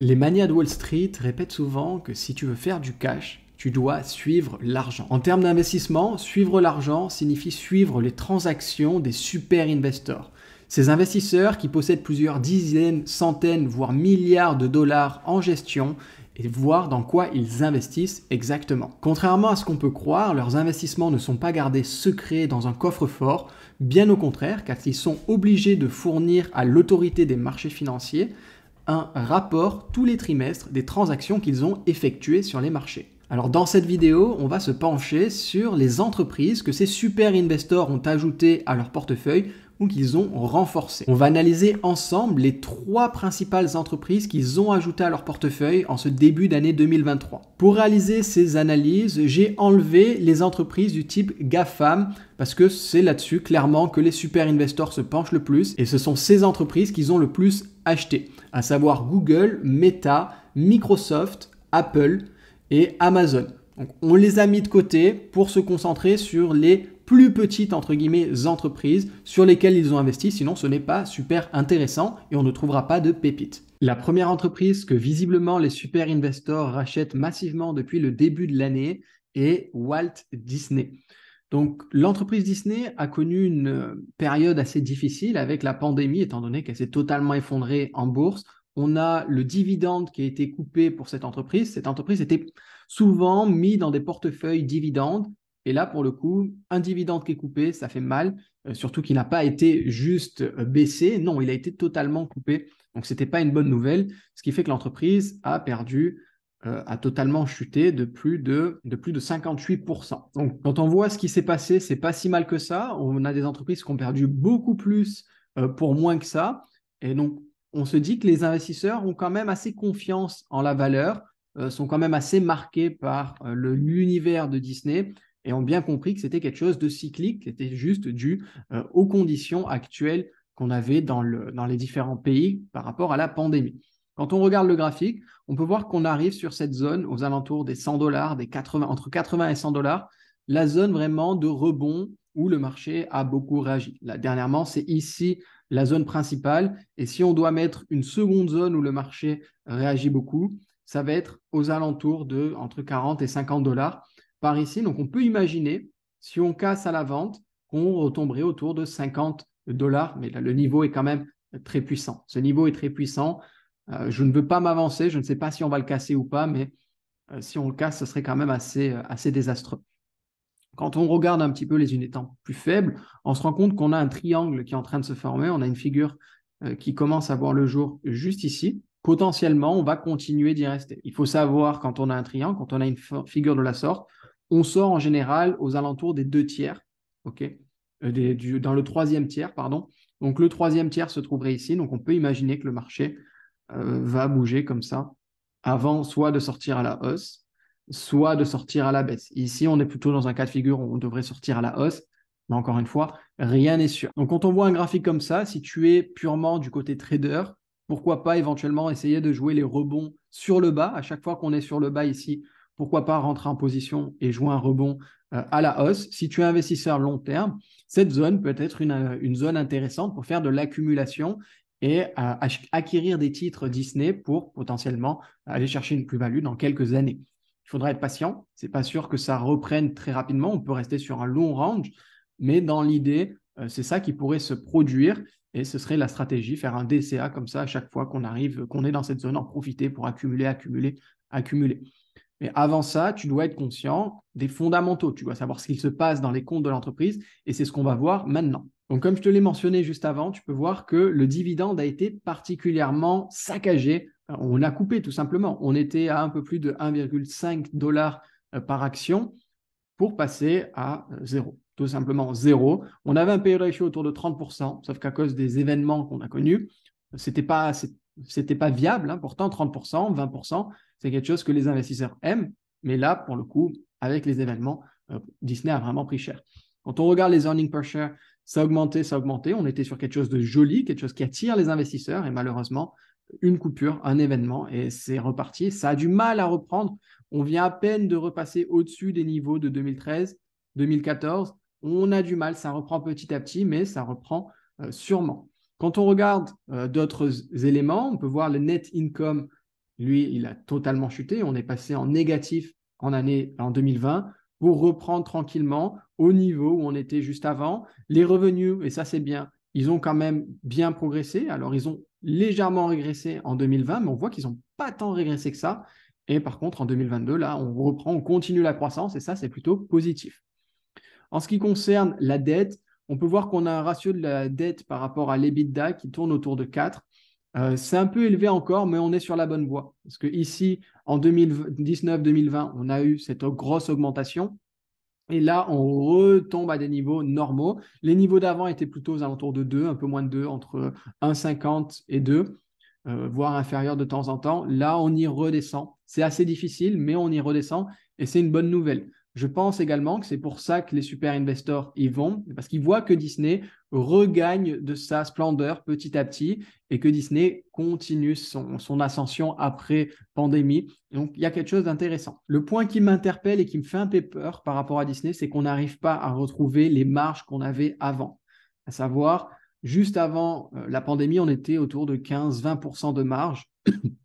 Les manias de Wall Street répètent souvent que si tu veux faire du cash, tu dois suivre l'argent. En termes d'investissement, suivre l'argent signifie suivre les transactions des super investors. Ces investisseurs qui possèdent plusieurs dizaines, centaines, voire milliards de dollars en gestion et voir dans quoi ils investissent exactement. Contrairement à ce qu'on peut croire, leurs investissements ne sont pas gardés secrets dans un coffre-fort, bien au contraire, car ils sont obligés de fournir à l'autorité des marchés financiers un rapport tous les trimestres des transactions qu'ils ont effectuées sur les marchés. Alors dans cette vidéo, on va se pencher sur les entreprises que ces super investors ont ajoutées à leur portefeuille ou qu'ils ont renforcées. On va analyser ensemble les 3 principales entreprises qu'ils ont ajoutées à leur portefeuille en ce début d'année 2023. Pour réaliser ces analyses, j'ai enlevé les entreprises du type GAFAM parce que c'est là-dessus clairement que les super investors se penchent le plus et ce sont ces entreprises qu'ils ont le plus achetées, à savoir Google, Meta, Microsoft, Apple et Amazon. Donc, on les a mis de côté pour se concentrer sur les plus petites entre guillemets entreprises sur lesquelles ils ont investi, sinon ce n'est pas super intéressant et on ne trouvera pas de pépites. La première entreprise que visiblement les super investors rachètent massivement depuis le début de l'année est Walt Disney. Donc l'entreprise Disney a connu une période assez difficile avec la pandémie, étant donné qu'elle s'est totalement effondrée en bourse. On a le dividende qui a été coupé pour cette entreprise. Cette entreprise était souvent mise dans des portefeuilles dividendes. Et là, pour le coup, un dividende qui est coupé, ça fait mal, surtout qu'il n'a pas été juste baissé. Non, il a été totalement coupé. Donc, ce n'était pas une bonne nouvelle, ce qui fait que l'entreprise a perdu, a totalement chuté de plus de 58%. Donc, quand on voit ce qui s'est passé, c'est pas si mal que ça. On a des entreprises qui ont perdu beaucoup plus pour moins que ça. Et donc, on se dit que les investisseurs ont quand même assez confiance en la valeur, sont quand même assez marqués par l'univers de Disney et ont bien compris que c'était quelque chose de cyclique, qui était juste dû aux conditions actuelles qu'on avait dans les différents pays par rapport à la pandémie. Quand on regarde le graphique, on peut voir qu'on arrive sur cette zone aux alentours des 100 dollars, entre 80 et 100 dollars, la zone vraiment de rebond où le marché a beaucoup réagi. Là, dernièrement, c'est ici la zone principale. Et si on doit mettre une seconde zone où le marché réagit beaucoup, ça va être aux alentours de entre 40 et 50 dollars par ici. Donc, on peut imaginer, si on casse à la vente, qu'on retomberait autour de 50 dollars. Mais là, le niveau est quand même très puissant. Ce niveau est très puissant. Je ne veux pas m'avancer. Je ne sais pas si on va le casser ou pas, mais si on le casse, ce serait quand même assez désastreux. Quand on regarde un petit peu les unités plus faibles, on se rend compte qu'on a un triangle qui est en train de se former. On a une figure qui commence à voir le jour juste ici. Potentiellement, on va continuer d'y rester. Il faut savoir, quand on a un triangle, quand on a une figure de la sorte, on sort en général aux alentours des 2 tiers, okay, dans le 3e tiers, pardon. Donc, le 3e tiers se trouverait ici. Donc, on peut imaginer que le marché va bouger comme ça avant soit de sortir à la hausse, soit de sortir à la baisse. Ici, on est plutôt dans un cas de figure où on devrait sortir à la hausse, mais encore une fois, rien n'est sûr. Donc, quand on voit un graphique comme ça, si tu es purement du côté trader, pourquoi pas éventuellement essayer de jouer les rebonds sur le bas. À chaque fois qu'on est sur le bas ici, pourquoi pas rentrer en position et jouer un rebond à la hausse. Si tu es investisseur long terme, cette zone peut être une zone intéressante pour faire de l'accumulation et acquérir des titres Disney pour potentiellement aller chercher une plus-value dans quelques années. Il faudra être patient. Ce n'est pas sûr que ça reprenne très rapidement. On peut rester sur un long range, mais dans l'idée, c'est ça qui pourrait se produire et ce serait la stratégie, faire un DCA comme ça à chaque fois qu'on arrive, qu'on est dans cette zone, en profiter pour accumuler, accumuler, accumuler. Mais avant ça, tu dois être conscient des fondamentaux. Tu dois savoir ce qu'il se passe dans les comptes de l'entreprise et c'est ce qu'on va voir maintenant. Donc, comme je te l'ai mentionné juste avant, tu peux voir que le dividende a été particulièrement saccagé. On a coupé tout simplement. On était à un peu plus de 1,5 dollars par action pour passer à zéro. Tout simplement zéro. On avait un PE ratio autour de 30%, sauf qu'à cause des événements qu'on a connus, c'était pas viable. Hein. Pourtant, 30%, 20%, c'est quelque chose que les investisseurs aiment. Mais là, pour le coup, avec les événements, Disney a vraiment pris cher. Quand on regarde les earnings per share, ça a augmenté, ça a augmenté. On était sur quelque chose de joli, quelque chose qui attire les investisseurs. Et malheureusement, une coupure, un événement, et c'est reparti. Ça a du mal à reprendre. On vient à peine de repasser au-dessus des niveaux de 2013, 2014. On a du mal, ça reprend petit à petit, mais ça reprend sûrement. Quand on regarde d'autres éléments, on peut voir le net income Lui, il a totalement chuté. On est passé en négatif en 2020 pour reprendre tranquillement au niveau où on était juste avant. Les revenus, et ça c'est bien, ils ont quand même bien progressé. Alors, ils ont légèrement régressé en 2020, mais on voit qu'ils n'ont pas tant régressé que ça. Et par contre, en 2022, là, on reprend, on continue la croissance et ça, c'est plutôt positif. En ce qui concerne la dette, on peut voir qu'on a un ratio de la dette par rapport à l'EBITDA qui tourne autour de 4. C'est un peu élevé encore, mais on est sur la bonne voie. Parce que ici, en 2019-2020, on a eu cette grosse augmentation. Et là, on retombe à des niveaux normaux. Les niveaux d'avant étaient plutôt aux alentours de 2, un peu moins de 2, entre 1,50 et 2, voire inférieur de temps en temps. Là, on y redescend. C'est assez difficile, mais on y redescend et c'est une bonne nouvelle. Je pense également que c'est pour ça que les super investors y vont, parce qu'ils voient que Disney regagne de sa splendeur petit à petit et que Disney continue son ascension après pandémie. Donc, il y a quelque chose d'intéressant. Le point qui m'interpelle et qui me fait un peu peur par rapport à Disney, c'est qu'on n'arrive pas à retrouver les marges qu'on avait avant. À savoir, juste avant la pandémie, on était autour de 15-20% de marge,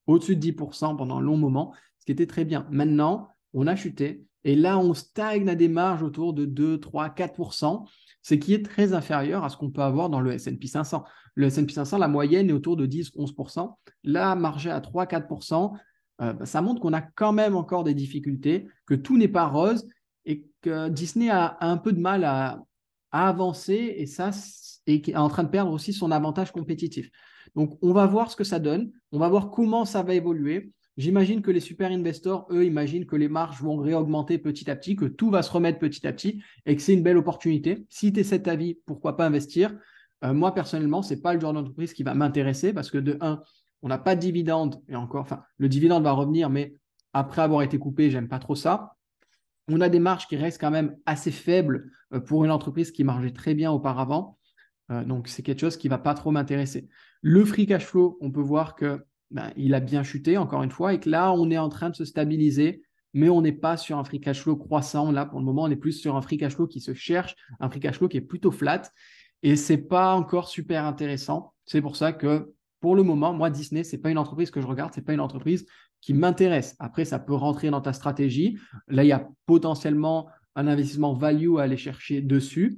au-dessus de 10% pendant un long moment, ce qui était très bien. Maintenant, on a chuté et là, on stagne à des marges autour de 2, 3, 4%, ce qui est très inférieur à ce qu'on peut avoir dans le S&P 500. Le S&P 500, la moyenne est autour de 10-11%. Là, margé à 3-4%, ça montre qu'on a quand même encore des difficultés, que tout n'est pas rose et que Disney a un peu de mal à avancer et ça est en train de perdre aussi son avantage compétitif. Donc, on va voir ce que ça donne, on va voir comment ça va évoluer. J'imagine que les super investors, eux, imaginent que les marges vont réaugmenter petit à petit, que tout va se remettre petit à petit et que c'est une belle opportunité. Si tu es cet avis, pourquoi pas investir? Moi, personnellement, ce n'est pas le genre d'entreprise qui va m'intéresser parce que de un, on n'a pas de dividende et encore, enfin, le dividende va revenir, mais après avoir été coupé, j'aime pas trop ça. On a des marges qui restent quand même assez faibles pour une entreprise qui marchait très bien auparavant. Donc, c'est quelque chose qui ne va pas trop m'intéresser. Le free cash flow, on peut voir que il a bien chuté, encore une fois, et que là, on est en train de se stabiliser, mais on n'est pas sur un free cash flow croissant. Là, pour le moment, on est plus sur un free cash flow qui se cherche, un free cash flow qui est plutôt flat, et ce n'est pas encore super intéressant. C'est pour ça que, pour le moment, moi, Disney, ce n'est pas une entreprise que je regarde, ce n'est pas une entreprise qui m'intéresse. Après, ça peut rentrer dans ta stratégie. Là, il y a potentiellement un investissement value à aller chercher dessus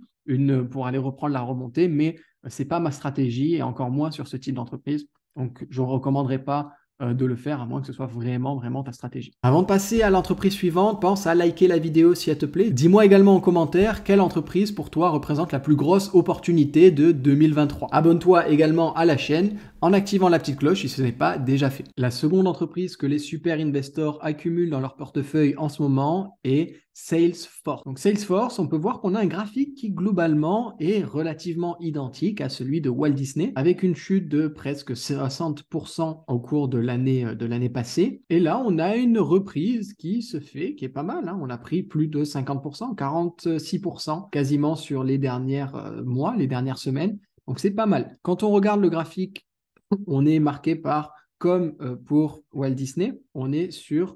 pour aller reprendre la remontée, mais ce n'est pas ma stratégie et encore moins sur ce type d'entreprise. Donc, je ne recommanderais pas de le faire à moins que ce soit vraiment, vraiment ta stratégie. Avant de passer à l'entreprise suivante, pense à liker la vidéo si elle te plaît. Dis-moi également en commentaire quelle entreprise pour toi représente la plus grosse opportunité de 2023. Abonne-toi également à la chaîne en activant la petite cloche si ce n'est pas déjà fait. La seconde entreprise que les super investors accumulent dans leur portefeuille en ce moment est Salesforce. Donc Salesforce, on peut voir qu'on a un graphique qui globalement est relativement identique à celui de Walt Disney, avec une chute de presque 60% au cours de l'année passée. Et là, on a une reprise qui se fait, qui est pas mal, hein. On a pris plus de 50%, 46% quasiment sur les derniers mois, les dernières semaines. Donc c'est pas mal. Quand on regarde le graphique, on est marqué par, comme pour Walt Disney, on est sur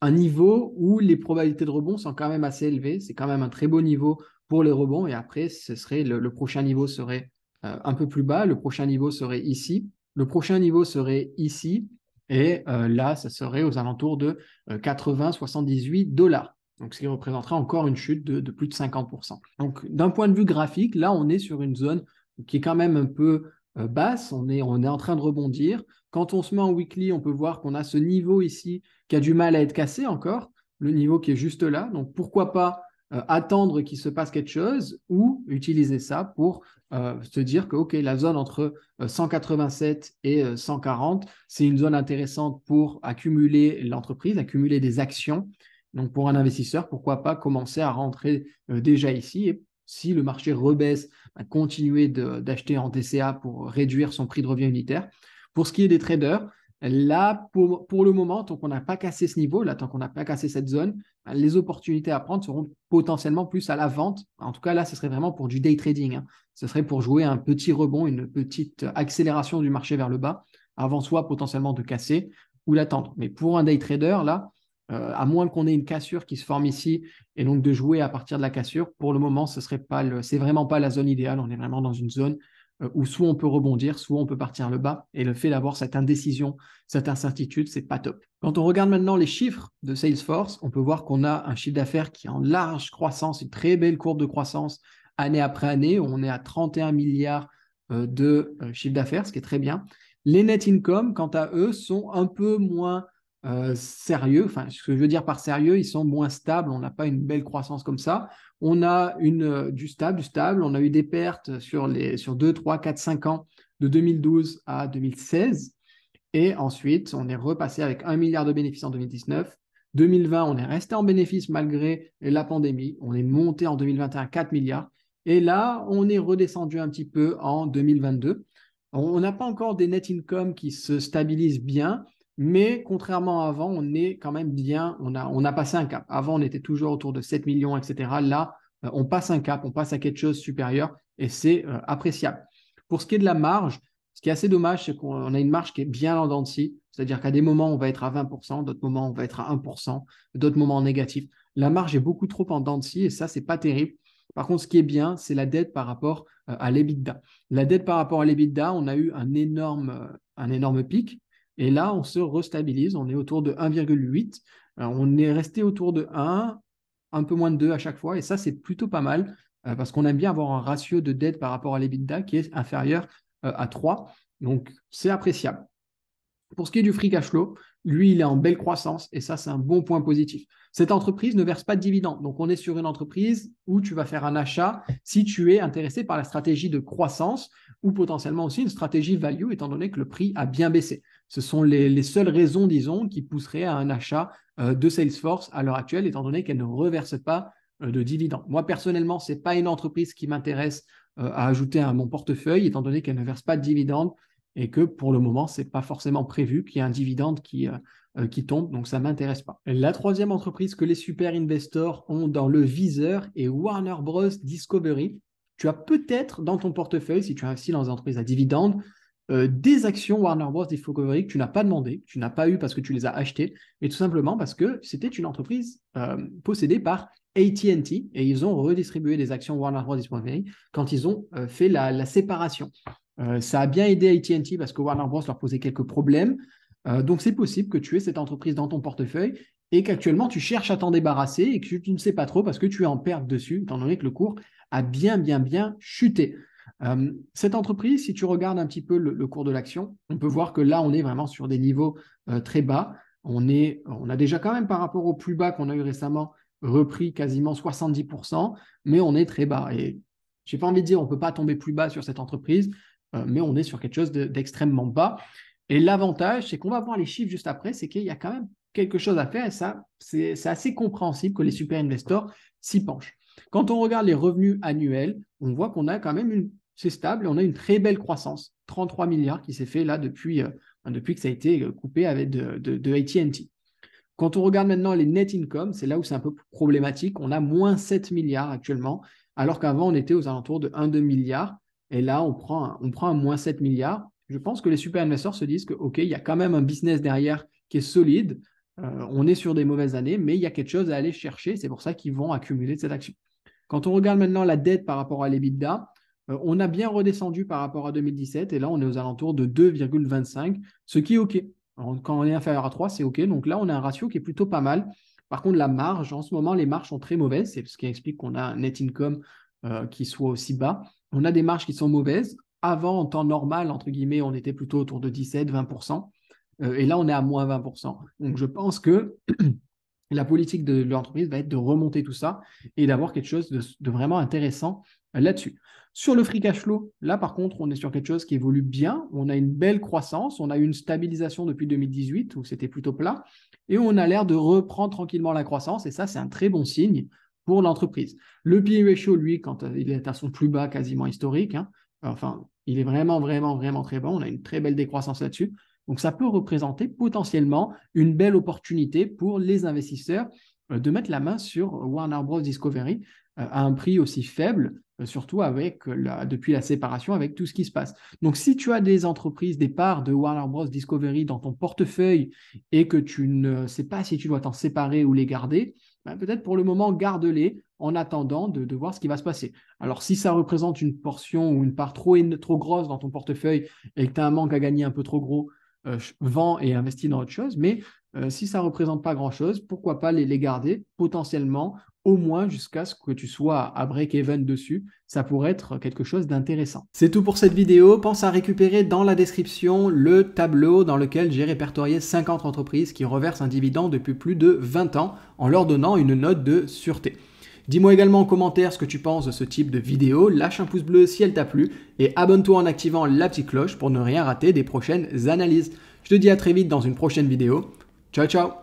un niveau où les probabilités de rebond sont quand même assez élevées. C'est quand même un très beau niveau pour les rebonds. Et après, ce serait le prochain niveau serait un peu plus bas. Le prochain niveau serait ici. Le prochain niveau serait ici. Et là, ça serait aux alentours de 80-78 $. Donc, ce qui représenterait encore une chute de plus de 50%. Donc, d'un point de vue graphique, là, on est sur une zone qui est quand même un peu basse. On est en train de rebondir. Quand on se met en weekly, on peut voir qu'on a ce niveau ici qui a du mal à être cassé encore, le niveau qui est juste là. Donc, pourquoi pas attendre qu'il se passe quelque chose ou utiliser ça pour se dire que ok, la zone entre 187 et 140, c'est une zone intéressante pour accumuler l'entreprise, accumuler des actions. Donc, pour un investisseur, pourquoi pas commencer à rentrer déjà ici et si le marché rebaisse, continuer d'acheter en TCA pour réduire son prix de revient unitaire. Pour ce qui est des traders, là, pour le moment, tant qu'on n'a pas cassé ce niveau, là, tant qu'on n'a pas cassé cette zone, les opportunités à prendre seront potentiellement plus à la vente. En tout cas, là, ce serait vraiment pour du day trading, hein. Ce serait pour jouer un petit rebond, une petite accélération du marché vers le bas, avant soit potentiellement de casser ou l'attendre. Mais pour un day trader, là, à moins qu'on ait une cassure qui se forme ici et donc de jouer à partir de la cassure, pour le moment, c'est vraiment pas la zone idéale. On est vraiment dans une zone où soit on peut rebondir, soit on peut partir le bas. Et le fait d'avoir cette indécision, cette incertitude, c'est pas top. Quand on regarde maintenant les chiffres de Salesforce, on peut voir qu'on a un chiffre d'affaires qui est en large croissance, une très belle courbe de croissance année après année. On est à 31 milliards de chiffre d'affaires, ce qui est très bien. Les net income, quant à eux, sont un peu moins sérieux. Enfin, ce que je veux dire par sérieux, ils sont moins stables. On n'a pas une belle croissance comme ça. On a du stable. On a eu des pertes sur 2, 3, 4, 5 ans, de 2012 à 2016. Et ensuite, on est repassé avec 1 milliard de bénéfices en 2019. 2020, on est resté en bénéfice malgré la pandémie. On est monté en 2021 à 4 milliards. Et là, on est redescendu un petit peu en 2022. On n'a pas encore des net income qui se stabilisent bien, mais contrairement à avant, on est quand même bien, on a passé un cap. Avant, on était toujours autour de 7 millions, etc. Là, on passe un cap, on passe à quelque chose de supérieur et c'est appréciable. Pour ce qui est de la marge, ce qui est assez dommage, c'est qu'on a une marge qui est bien en dents de scie. C'est-à-dire qu'à des moments, on va être à 20%, d'autres moments, on va être à 1%, d'autres moments négatifs. La marge est beaucoup trop en dents de scie et ça, c'est pas terrible. Par contre, ce qui est bien, c'est la dette par rapport à l'EBITDA. La dette par rapport à l'EBITDA, on a eu un énorme pic. Et là, on se restabilise. On est autour de 1,8. On est resté autour de 1, un peu moins de 2 à chaque fois. Et ça, c'est plutôt pas mal parce qu'on aime bien avoir un ratio de dette par rapport à l'EBITDA qui est inférieur à 3. Donc, c'est appréciable. Pour ce qui est du free cash flow, lui, il est en belle croissance et ça, c'est un bon point positif. Cette entreprise ne verse pas de dividendes. Donc, on est sur une entreprise où tu vas faire un achat si tu es intéressé par la stratégie de croissance ou potentiellement aussi une stratégie value, étant donné que le prix a bien baissé. Ce sont les seules raisons, disons, qui pousseraient à un achat de Salesforce à l'heure actuelle, étant donné qu'elle ne reverse pas de dividendes. Moi, personnellement, ce n'est pas une entreprise qui m'intéresse à ajouter à mon portefeuille, étant donné qu'elle ne verse pas de dividendes et que pour le moment, ce n'est pas forcément prévu qu'il y ait un dividende qui tombe, donc ça ne m'intéresse pas. La troisième entreprise que les super investors ont dans le viseur est Warner Bros. Discovery. Tu as peut-être dans ton portefeuille, si tu investis dans une entreprise à dividende, des actions Warner Bros. Discovery que tu n'as pas demandé, que tu n'as pas eu parce que tu les as achetées, mais tout simplement parce que c'était une entreprise possédée par AT&T et ils ont redistribué des actions Warner Bros. Discovery quand ils ont fait la séparation. Ça a bien aidé AT&T parce que Warner Bros. Leur posait quelques problèmes. Donc, c'est possible que tu aies cette entreprise dans ton portefeuille et qu'actuellement, tu cherches à t'en débarrasser et que tu ne sais pas trop parce que tu es en perte dessus, étant donné que le cours a bien chuté. Cette entreprise, si tu regardes un petit peu le cours de l'action, on peut voir que là, on est vraiment sur des niveaux très bas. On a déjà quand même, par rapport au plus bas qu'on a eu récemment, repris quasiment 70%, mais on est très bas. Et je n'ai pas envie de dire on ne peut pas tomber plus bas sur cette entreprise, mais on est sur quelque chose d'extrêmement bas. Et l'avantage, c'est qu'on va voir les chiffres juste après, c'est qu'il y a quand même quelque chose à faire et ça, c'est assez compréhensible que les super investors s'y penchent. Quand on regarde les revenus annuels, on voit qu'on a quand même c'est stable et on a une très belle croissance, 33 milliards qui s'est fait là depuis que ça a été coupé avec de AT&T. Quand on regarde maintenant les net income, c'est là où c'est un peu problématique. On a moins 7 milliards actuellement, alors qu'avant, on était aux alentours de 1-2 milliards. Et là, on prend un moins 7 milliards. Je pense que les super investisseurs se disent que, OK, il y a quand même un business derrière qui est solide. On est sur des mauvaises années, mais il y a quelque chose à aller chercher. C'est pour ça qu'ils vont accumuler de cette action. Quand on regarde maintenant la dette par rapport à l'EBITDA, on a bien redescendu par rapport à 2017 et là, on est aux alentours de 2,25, ce qui est OK. Quand on est inférieur à 3, c'est OK. Donc là, on a un ratio qui est plutôt pas mal. Par contre, la marge, en ce moment, les marges sont très mauvaises. C'est ce qui explique qu'on a un net income qui soit aussi bas. On a des marges qui sont mauvaises. Avant, en temps normal, entre guillemets, on était plutôt autour de 17-20%. Et là, on est à moins 20%. Donc, je pense que la politique de l'entreprise va être de remonter tout ça et d'avoir quelque chose de vraiment intéressant là-dessus. Sur le free cash flow, là par contre, on est sur quelque chose qui évolue bien. On a une belle croissance, on a eu une stabilisation depuis 2018 où c'était plutôt plat et on a l'air de reprendre tranquillement la croissance et ça, c'est un très bon signe pour l'entreprise. Le P/E ratio, lui, quand il est à son plus bas quasiment historique, enfin, il est vraiment très bon. On a une très belle décroissance là-dessus. Donc, ça peut représenter potentiellement une belle opportunité pour les investisseurs de mettre la main sur Warner Bros. Discovery à un prix aussi faible, surtout depuis la séparation, avec tout ce qui se passe. Donc, si tu as des entreprises, des parts de Warner Bros. Discovery dans ton portefeuille et que tu ne sais pas si tu dois t'en séparer ou les garder, peut-être pour le moment, garde-les en attendant de voir ce qui va se passer. Alors, si ça représente une portion ou une part trop grosse dans ton portefeuille et que tu as un manque à gagner un peu trop gros, vends et investis dans autre chose. Mais si ça ne représente pas grand-chose, pourquoi pas les garder potentiellement au moins jusqu'à ce que tu sois à break-even dessus. Ça pourrait être quelque chose d'intéressant. C'est tout pour cette vidéo. Pense à récupérer dans la description le tableau dans lequel j'ai répertorié 50 entreprises qui reversent un dividende depuis plus de 20 ans en leur donnant une note de sûreté. Dis-moi également en commentaire ce que tu penses de ce type de vidéo, lâche un pouce bleu si elle t'a plu et abonne-toi en activant la petite cloche pour ne rien rater des prochaines analyses. Je te dis à très vite dans une prochaine vidéo. Ciao ciao!